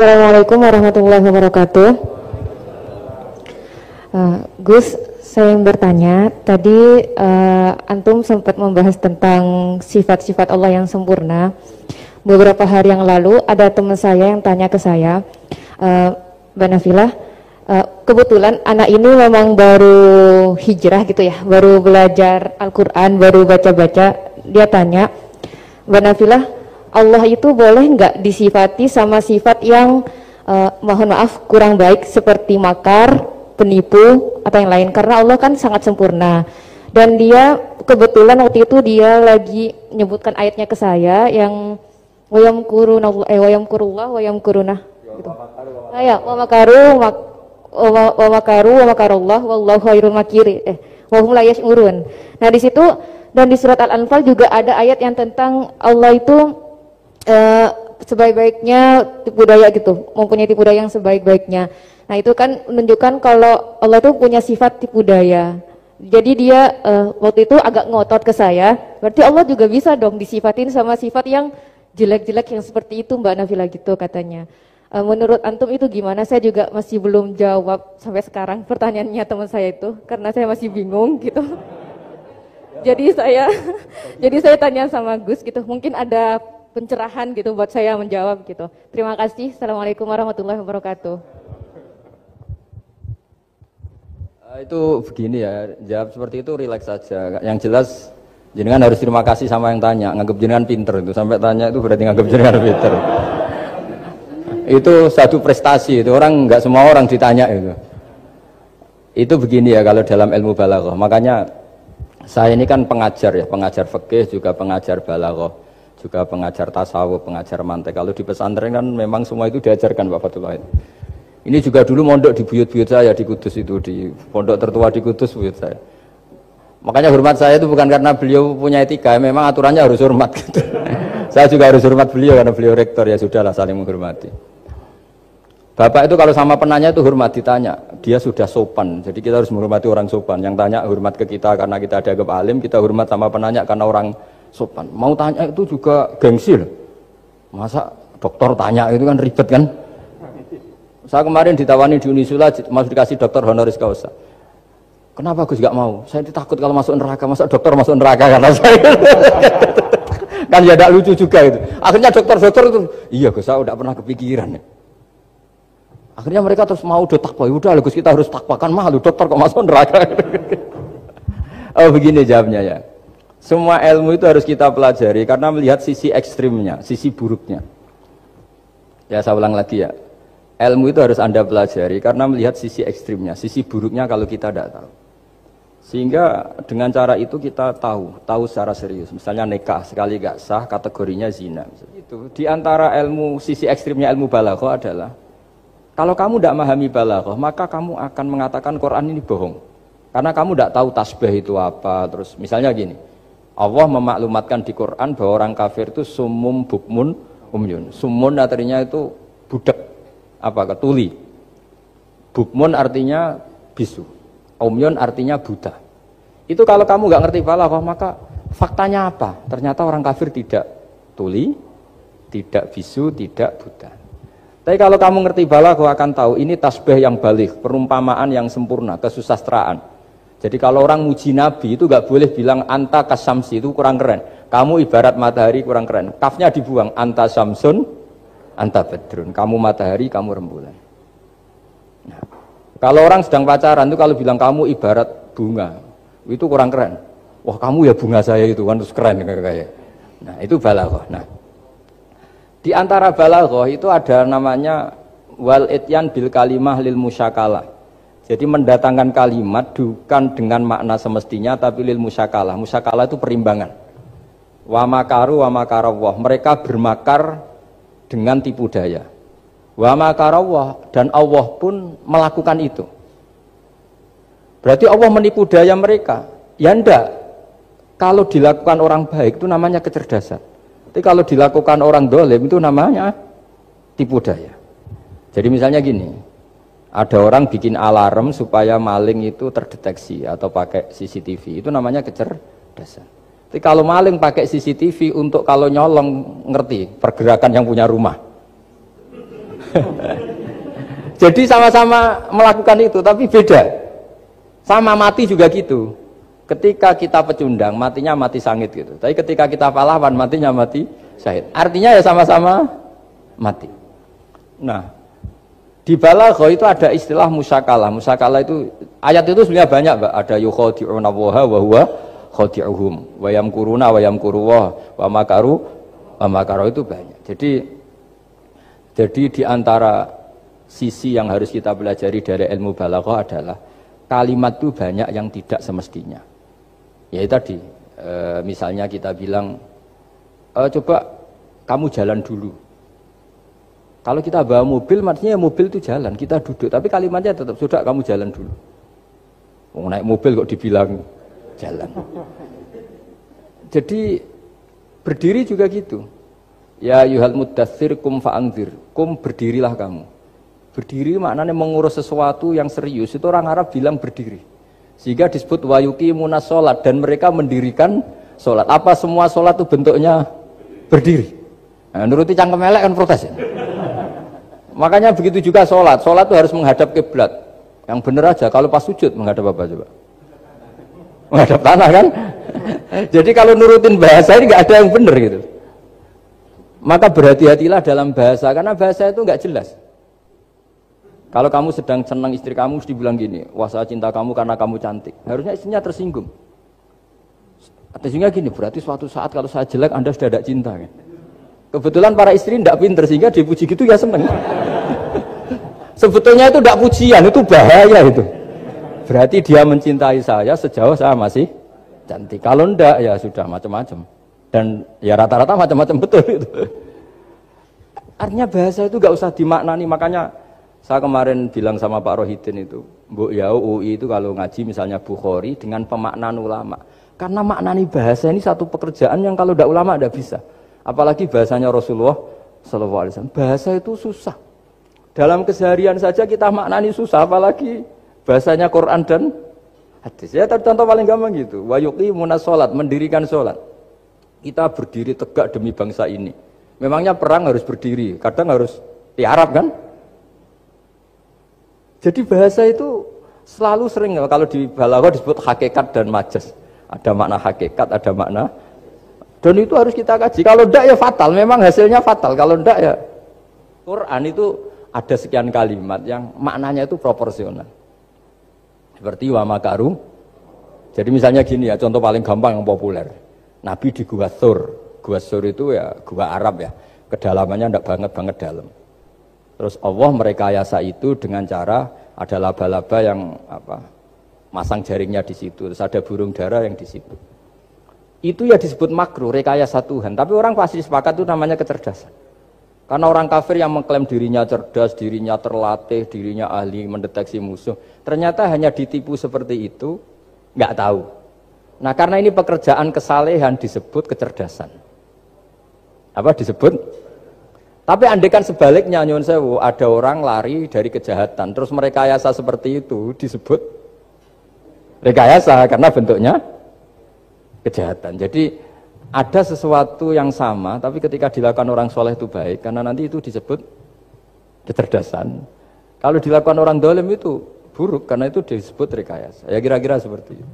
Assalamualaikum warahmatullahi wabarakatuh. Gus, saya yang bertanya, tadi Antum sempat membahas tentang sifat-sifat Allah yang sempurna. Beberapa hari yang lalu ada teman saya yang tanya ke saya, Mbak Nafilah, kebetulan anak ini memang baru hijrah gitu ya, baru belajar Al-Quran, baru baca-baca. Dia tanya, Mbak Nafilah, Allah itu boleh nggak disifati sama sifat yang mohon maaf kurang baik seperti makar, penipu atau yang lain, karena Allah kan sangat sempurna. Dan dia kebetulan waktu itu dia lagi menyebutkan ayatnya ke saya yang wayamkurullah wayamkuruna gitu. Wa makaru wa makarullah wallahu khairul makiri wa hum la yash'urun. Nah di situ dan di surat Al-Anfal juga ada ayat yang tentang Allah itu sebaik-baiknya tipu daya gitu, mempunyai tipu daya yang sebaik-baiknya. Nah itu kan menunjukkan kalau Allah itu punya sifat tipu daya. Jadi dia waktu itu agak ngotot ke saya, berarti Allah juga bisa dong disifatin sama sifat yang jelek-jelek yang seperti itu Mbak Nafila gitu katanya. Menurut Antum itu gimana? Saya juga masih belum jawab sampai sekarang pertanyaannya teman saya itu, karena saya masih bingung gitu. Jadi saya tanya sama Gus gitu, mungkin ada pencerahan gitu buat saya menjawab gitu. Terima kasih. Assalamualaikum warahmatullahi wabarakatuh. Itu begini ya, jawab seperti itu rileks saja. Yang jelas jenengan harus terima kasih sama yang tanya, nganggap jenengan pinter itu. Sampai tanya itu berarti nganggap jenengan pinter. Itu satu prestasi itu, orang nggak semua orang ditanya itu. Itu begini ya kalau dalam ilmu balaghah. Makanya saya ini kan pengajar ya, pengajar fikih juga pengajar balaghah, juga pengajar tasawuf, pengajar mantek. Kalau di pesantren kan memang semua itu diajarkan Pak Fatullah. Ini juga dulu mondok di buyut-buyut saya di Kudus itu, di pondok tertua di Kudus buyut saya. Makanya hormat saya itu bukan karena beliau punya etika, memang aturannya harus hormat gitu. Saya juga harus hormat beliau karena beliau rektor, ya sudahlah saling menghormati. Bapak itu kalau sama penanya itu hormat, ditanya, dia sudah sopan. Jadi kita harus menghormati orang sopan. Yang tanya hormat ke kita karena kita dianggap alim, kita hormat sama penanya karena orang sopan. Mau tanya itu juga gengsi loh. Masa dokter tanya itu kan ribet kan? Saya kemarin ditawani di Unisula, masuk dikasih dokter honoris causa. Kenapa Gus gak mau? Saya takut kalau masuk neraka, masa dokter masuk neraka karena saya. Kan ya tidak lucu juga itu. Akhirnya dokter-dokter itu, iya Gus, saya udah pernah kepikiran ya. Akhirnya mereka terus mau udah takwa, udah Gus kita harus takwa, kan malu dokter kok masuk neraka. Oh begini jawabnya ya. Semua ilmu itu harus kita pelajari karena melihat sisi ekstrimnya, sisi buruknya. Ya saya ulang lagi ya. Ilmu itu harus Anda pelajari karena melihat sisi ekstrimnya, sisi buruknya kalau kita tidak tahu. Sehingga dengan cara itu kita tahu secara serius. Misalnya nikah sekali gak sah, kategorinya zina. Itu di antara ilmu sisi ekstrimnya ilmu balaghah adalah kalau kamu tidak memahami balaghah, maka kamu akan mengatakan Quran ini bohong. Karena kamu tidak tahu tasbih itu apa. Terus misalnya gini, Allah memaklumatkan di Quran bahwa orang kafir itu sumum bukmun umyun. Sumun artinya itu budak, ketuli. Bukmun artinya bisu. Umyun artinya buta. Itu kalau kamu nggak ngerti balaghah, maka faktanya apa? Ternyata orang kafir tidak tuli, tidak bisu, tidak buta. Tapi kalau kamu ngerti balaghah akan tahu ini tasbih yang baligh, perumpamaan yang sempurna, kesusastraan. Jadi kalau orang muji Nabi itu nggak boleh bilang anta kasamsi, itu kurang keren. Kamu ibarat matahari kurang keren. Kafnya dibuang, anta samsun, anta badrun. Kamu matahari, kamu rembulan. Nah, kalau orang sedang pacaran itu kalau bilang kamu ibarat bunga, itu kurang keren. Wah kamu ya bunga saya itu kan terus keren kayak. Nah itu balaghah. Nah di antara balaghah itu ada namanya wal ityan bil kalimah lil musyakalah. Jadi mendatangkan kalimat bukan dengan makna semestinya tapi lil musyakalah. Musyakalah itu perimbangan. Wa makaru wa makarawah. Mereka bermakar dengan tipu daya. Wa makarawah, dan Allah pun melakukan itu. Berarti Allah menipu daya mereka. Ya enggak. Kalau dilakukan orang baik itu namanya kecerdasan. Tapi kalau dilakukan orang dolim itu namanya tipu daya. Jadi misalnya gini, ada orang bikin alarm supaya maling itu terdeteksi atau pakai CCTV, itu namanya kecerdasan. Tapi kalau maling pakai CCTV untuk kalau nyolong ngerti pergerakan yang punya rumah. Jadi sama-sama melakukan itu, tapi beda. Sama mati juga gitu. Ketika kita pecundang, matinya mati sangit gitu. Tapi ketika kita pahlawan, matinya mati syahid. Artinya ya sama-sama mati. Nah, di balaghah itu ada istilah musyakalah. Musyakalah itu, ayat itu sebenarnya banyak, Mbak. Ada yukhadi'una Allaha wa huwa khadi'uhum. Wa yamkuruna wa yamkuruwah wa makaru itu banyak. Jadi di antara sisi yang harus kita pelajari dari ilmu balaghah adalah kalimat itu banyak yang tidak semestinya. Ya tadi, misalnya kita bilang, coba kamu jalan dulu. Kalau kita bawa mobil, maksudnya mobil itu jalan, kita duduk. Tapi kalimatnya tetap, sudah kamu jalan dulu. Mau naik mobil kok dibilang jalan. Jadi berdiri juga gitu. Ya yuhal muddathir kum fa'anzir. Kum berdirilah kamu. Berdiri maknanya mengurus sesuatu yang serius. Itu orang Arab bilang berdiri. Sehingga disebut wayuki munas sholat. Dan mereka mendirikan sholat. Apa semua sholat itu bentuknya berdiri? Nah, nuruti cangkem elek kan protes ya? Makanya begitu juga sholat. Sholat itu harus menghadap kiblat. Yang benar aja. Kalau pas sujud menghadap apa coba? Menghadap tanah kan? Jadi kalau nurutin bahasa ini nggak ada yang benar gitu. Maka berhati-hatilah dalam bahasa. Karena bahasa itu nggak jelas. Kalau kamu sedang senang istri kamu, mesti bilang gini, wah saya cinta kamu karena kamu cantik. Harusnya istrinya tersinggung. Sehingga gini, berarti suatu saat kalau saya jelek, Anda sudah tidak cinta. Kan? Kebetulan para istri tidak pinter, sehingga dipuji gitu ya seneng. Sebetulnya itu tidak pujian, itu bahaya itu. Berarti dia mencintai saya sejauh saya masih cantik. Kalau enggak, ya sudah macam-macam. Dan ya rata-rata macam-macam betul itu. Artinya bahasa itu nggak usah dimaknani, makanya saya kemarin bilang sama Pak Rohidin itu, Mbok ya UI itu kalau ngaji misalnya Bukhari dengan pemaknaan ulama. Karena maknani bahasa ini satu pekerjaan yang kalau tidak ulama tidak bisa. Apalagi bahasanya Rasulullah SAW. Bahasa itu susah. Dalam keseharian saja kita maknani susah, apalagi bahasanya Quran dan hadis. Ya contoh paling gampang gitu. Wa yuqimunas sholat, mendirikan sholat. Kita berdiri tegak demi bangsa ini. Memangnya perang harus berdiri, kadang harus tiarap kan? Jadi bahasa itu selalu sering, kalau di balaghah disebut hakikat dan majas. Ada makna hakikat, ada makna. Dan itu harus kita kaji. Kalau enggak ya fatal, memang hasilnya fatal. Kalau enggak ya Quran itu ada sekian kalimat yang maknanya itu proporsional. Seperti wa makaru. Jadi misalnya gini ya, contoh paling gampang yang populer. Nabi di Gua Thur. Gua Thur itu ya gua Arab ya. Kedalamannya enggak banget dalam. Terus Allah merekayasa itu dengan cara ada laba-laba yang masang jaringnya di situ, terus ada burung dara yang di situ. Itu ya disebut makruh, rekayasa Tuhan. Tapi orang pasti sepakat itu namanya kecerdasan. Karena orang kafir yang mengklaim dirinya cerdas, dirinya terlatih, dirinya ahli mendeteksi musuh, ternyata hanya ditipu seperti itu, nggak tahu. Nah karena ini pekerjaan kesalehan disebut kecerdasan. Apa disebut? Tapi andaikan sebaliknya, nyuwun sewu, ada orang lari dari kejahatan, terus merekayasa seperti itu disebut rekayasa karena bentuknya kejahatan. Jadi ada sesuatu yang sama, tapi ketika dilakukan orang soleh itu baik, karena nanti itu disebut kecerdasan. Kalau dilakukan orang dolim itu buruk, karena itu disebut rekayasa. Ya kira-kira seperti itu.